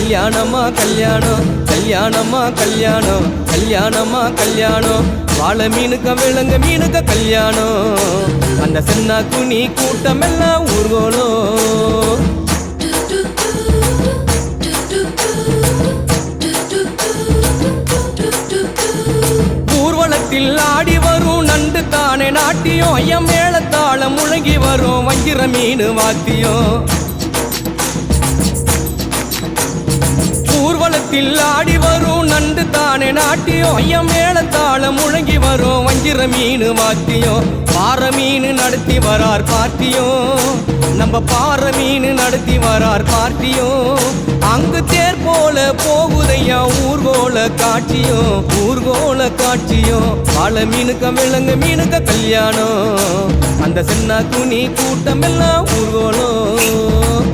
கல்யாணமா கல்யாணம் கல்யாணமா கல்யாணம் கல்யாணமா கல்யாணம் வாழை மீனுக்க விலங்கு மீனுக்க கல்யாணம் அந்த சென்னா குனி கூட்டம் எல்லாம் ஊர்வலம் ஊர்வலத்தில் ஆடி வரும் நண்டு தானே நாட்டியம் ஐயம் மேளத்தாளம் முழங்கி வரும் வஞ்சிர மீன் வாத்தியம் ஊர்வலத்தில் ஆடி வரும் நண்டு தானே நாட்டியம் ஐயம் மேளத்தாளம் முழங்கி வரும் வஞ்சிர மீன் வாத்தியம் பாறை மீன் நடத்தி வரார் பார்ட்டியும் நம்ம பாறை மீன் நடத்தி வரார் பார்ட்டியும் அங்கு தேர் போல போகுதையா ஊர்கோல காட்சியும் வாழை மீனுக்க விலங்கு மீனுக்க கல்யாணம் அந்த சென்னா குனி கூட்டம் எல்லாம் ஊர்கோலம்